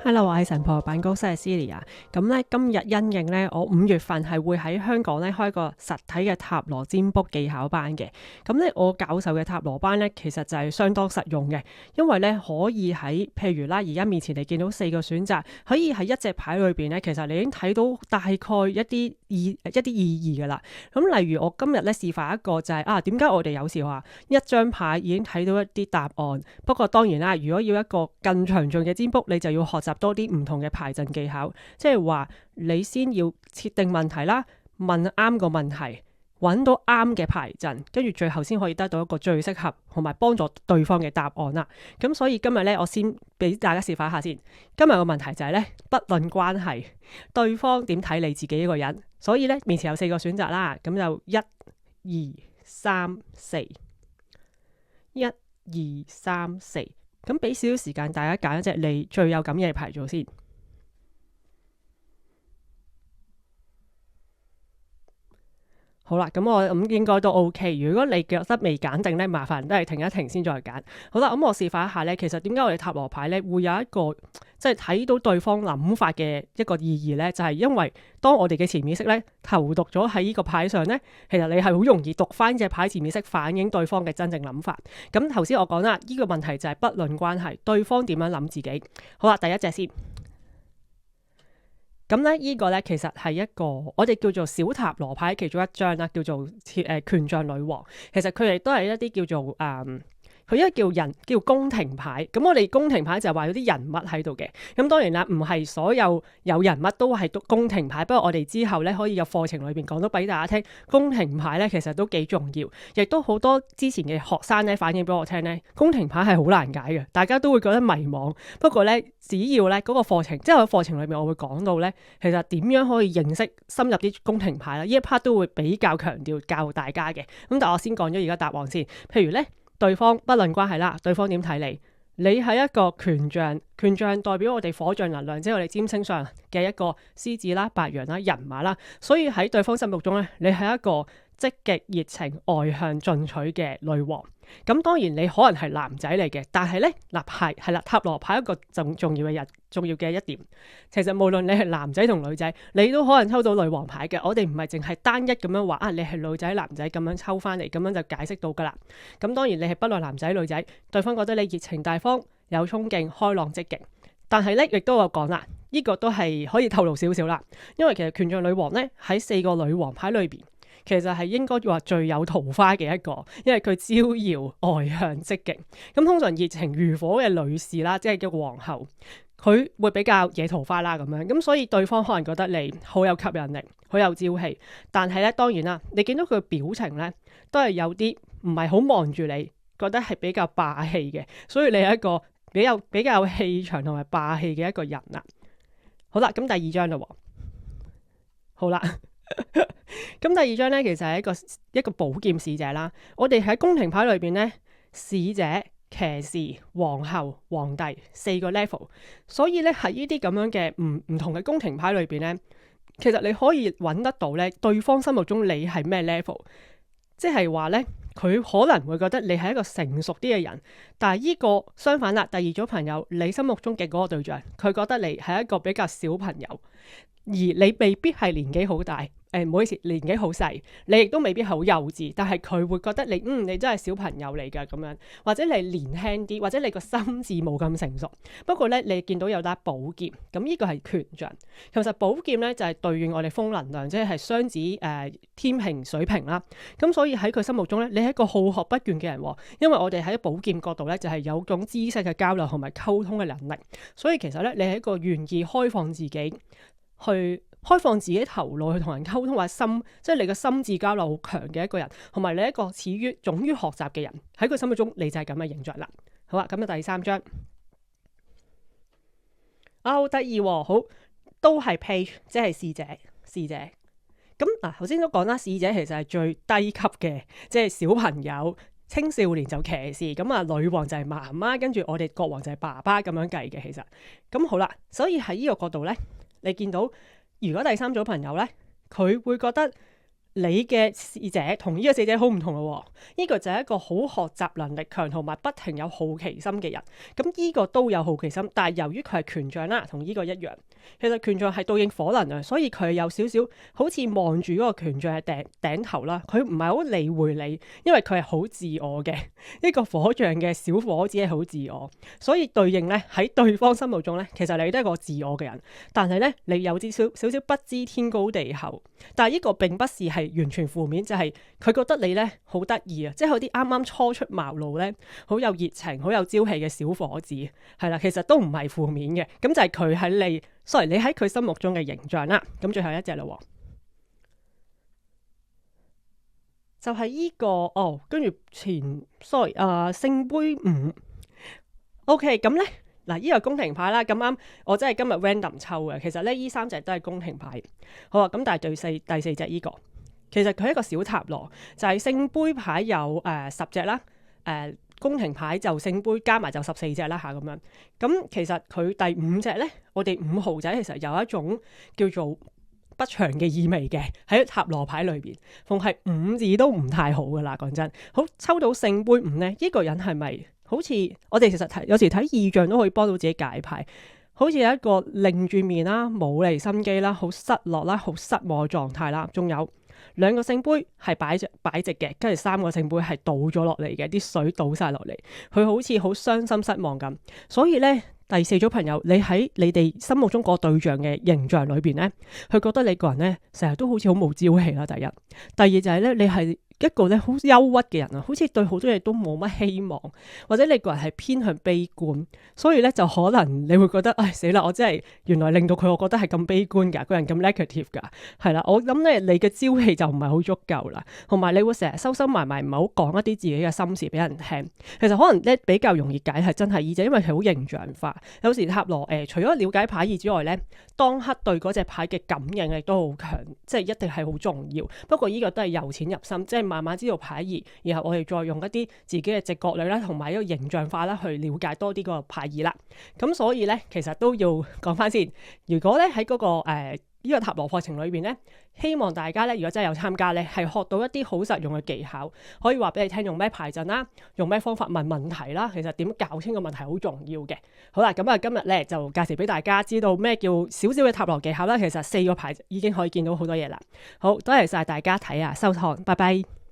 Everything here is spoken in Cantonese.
Hello，我係神婆辦公室嘅 Celia。咁咧今日因應咧，我5月份係會喺香港咧開個實體嘅塔羅占卜技巧班嘅。咁咧我教授嘅塔羅班咧，其實就係相當實用嘅，因為咧可以喺譬如啦，而家面前你見到4個選擇，可以喺一隻牌裏邊咧，其實你已經睇到大概一啲意義噶啦。咁例如我今日咧示範一個就係點解我哋有時話一張牌已經睇到一啲答案，不過當然啦，如果要一個更詳盡嘅占卜，你就要學習多啲唔同嘅牌陣技巧，即係話你先要設定問題啦，問啱個問題，揾到啱嘅牌陣，跟住最後先可以得到一個最適合同埋幫助對方嘅答案啦。咁所以今日咧，我先俾大家示範一下先。今日個問題就係咧，不論關係，對方點睇你自己一個人。所以咧，面前有4個選擇啦，咁就1、2、3、4，1、2、3、4。咁俾少少時間大家揀一隻你最有感嘅牌組先。好啦，咁我諗應該都 OK。如果你覺得未揀定咧，麻煩都係停一停先再揀。好啦，咁我示範一下咧，其實點解我哋塔羅牌咧會有一個即係睇到對方諗法嘅一個意義咧，就係因為當我哋嘅潛意識咧投毒咗喺呢個牌上咧，其實你係好容易讀翻隻牌潛意識反映對方嘅真正諗法。咁頭先我講啦，呢個問題就係不論關係，對方點樣諗自己。好啦，第一隻先。咁咧，呢個咧其實係一個我哋叫做小塔羅牌其中一張啦，叫做權杖女王。其實佢哋都係一啲叫做佢一個叫宮廷牌。咁我哋宮廷牌就係話有啲人物喺度嘅。咁當然啦，唔係所有人物都係宮廷牌。不過我哋之後咧可以有課程裏邊講到俾大家聽，宮廷牌咧其實都幾重要，亦都好多之前嘅學生咧反映俾我聽咧，宮廷牌係好難解嘅，大家都會覺得迷惘。不過咧，只要咧嗰個課程，即係喺課程裏面我會講到咧，其實點樣可以認識深入啲宮廷牌啦，呢一 part 都會比較強調教大家嘅。咁但係我先講咗而家答案先。譬如咧，對方不論關係啦，對方點睇你？你係一個權杖，權杖代表我哋火象能量，即係我哋占星上嘅一個獅子啦、白羊啦、人馬啦。所以喺對方心目中咧，你係一個積極、熱情、外向、進取嘅女王。咁當然你可能係男仔嚟嘅，但係咧係啦，塔羅牌一個重要嘅一點，其實無論你係男仔同女仔，你都可能抽到女王牌嘅。我哋唔係淨係單一咁樣話你係女仔男仔咁樣抽翻嚟，咁樣就解釋到噶啦。咁當然你係不論男仔女仔，對方覺得你熱情大方、有衝勁、開朗積極，但係咧亦都有講啦，呢個都係可以透露少少啦。因為其實權杖女王咧喺4個女王牌裏邊，其實係應該話最有桃花嘅一個，因為佢招搖、外向、積極。咁通常熱情如火嘅女士啦，即係叫皇后，佢會比較惹桃花啦咁樣。咁所以對方可能覺得你好有吸引力、好有朝氣。但係咧，當然啦，你見到佢嘅表情咧，都係有啲唔係好望住你，覺得係比較霸氣嘅。所以你係一個比較氣場同埋霸氣嘅一個人啦。好啦，咁第二張啦喎。好啦。咁第二張咧，其實係一個寶劍使者啦。我哋喺宮廷牌裏邊咧，使者、騎士、皇后、皇帝4個 level，所以咧喺呢啲咁樣嘅唔同嘅宮廷牌裏邊咧，其實你可以揾得到咧，對方心目中你係咩 level，即係話咧，佢可能會覺得你係一個成熟啲嘅人，但係呢個相反啦，第二組朋友，你心目中嘅嗰個對象，佢覺得你係一個比較小朋友。而你未必係年紀好大，唔好意思，年紀好細，你亦都未必好幼稚，但係佢會覺得你真係小朋友嚟㗎咁樣，或者你年輕啲，或者你個心智冇咁成熟。不過咧，你見到有把寶劍，咁呢個係權杖。其實寶劍咧就係對應我哋風能量，即係雙子、天秤、水瓶啦。咁所以喺佢心目中咧，你係一個好學不倦嘅人，因為我哋喺寶劍角度咧就係有種知識嘅交流同埋溝通嘅能力。所以其實咧，你係一個願意開放自己，去開放自己頭腦去同人溝通，或者即係你嘅心智交流好強嘅一個人，同埋你一個勇於學習嘅人，喺佢心目中你就係咁嘅形象啦。好啦，咁就第3張好得意喎，好都係 page， 即係使者。咁嗱，頭先都講啦，使者其實係最低級嘅，即係小朋友、青少年就騎士，咁啊女王就係媽媽，跟住我哋國王就係爸爸咁樣計嘅。其實咁好啦，所以喺呢個角度咧，你見到如果第3組朋友咧，佢會覺得你嘅使者同呢個使者好唔同咯。呢個就係一個好學習能力強同埋不停有好奇心嘅人。咁呢個都有好奇心，但係由於佢係權杖啦，同呢個一樣。其實權杖係對應火能啊，所以佢有少少好似望住嗰個權杖嘅頂頭啦。佢唔係好理會你，因為佢係好自我嘅。呢個火象嘅小伙子係好自我，所以對應咧喺對方心目中咧，其實你都係一個自我嘅人。但係咧，你有啲少少不知天高地厚。但係呢個並不是係完全負面，就係佢覺得你咧好得意啊，即係有啲啱啱初出茅廬咧，好有熱情、好有朝氣嘅小伙子，係啦，其實都唔係負面嘅。咁就係佢喺你喺佢心目中嘅形象啦。咁最後一隻啦，就係呢個跟住聖杯五。OK，咁咧嗱，呢個宮廷牌啦，咁啱我真係今日 random 抽嘅。其實咧，呢三隻都係宮廷牌。好啊，咁但係第四隻呢個，其實佢係一個小塔羅，就係聖杯牌有10隻啦，宮廷牌就聖杯加埋就14隻啦吓咁樣。咁其實佢第5隻咧，我哋5號仔其實有一種叫做不祥嘅意味嘅喺塔羅牌裏邊，逢係5字都唔太好噶啦。講真，好抽到聖杯5咧，呢個人係咪好似我哋其實有時睇意象都可以幫到自己解牌，好似有一個擰住面啦、冇嚟心機啦、好失落啦、好失望嘅狀態啦，仲有2個聖杯係擺直嘅，跟住3個聖杯係倒咗落嚟嘅，啲水倒晒落嚟，佢好似好傷心失望咁。所以咧，第4組朋友，你喺你哋心目中個對象嘅形象裏邊咧，佢覺得你個人咧成日都好似好冇朝氣啦。第一，第二就係咧，你係一個咧好憂鬱嘅人啊，好似對好多嘢都冇乜希望，或者你個人係偏向悲觀，所以咧就可能你會覺得唉死啦，我真係原來令到佢我覺得係咁悲觀噶，個人咁 negative 噶，係啦，我諗咧你嘅朝氣就唔係好足夠啦，同埋你會成日收收埋埋，唔係好講一啲自己嘅心事俾人聽。其實可能咧比較容易解係真係意就因為係好形象化。有時塔羅除咗了解牌意之外咧，當刻對嗰隻牌嘅感應力都好強，即係一定係好重要。不過呢個都係由淺入深，即係慢慢知道牌意，然後我哋再用一啲自己嘅直覺力啦，同埋一個形象化啦，去了解多啲嗰個牌意啦。咁所以咧，其實都要講翻先。如果咧喺嗰個呢個塔羅課程裏邊咧，希望大家咧，如果真係有參加咧，係學到一啲好實用嘅技巧，可以話俾你聽用咩牌陣啦，用咩方法問問題啦。其實點搞清個問題好重要嘅。好啦，咁啊今日咧就介紹俾大家知道咩叫少少嘅塔羅技巧啦。其實4個牌已經可以見到好多嘢啦。好，多謝晒大家睇啊收看，拜拜。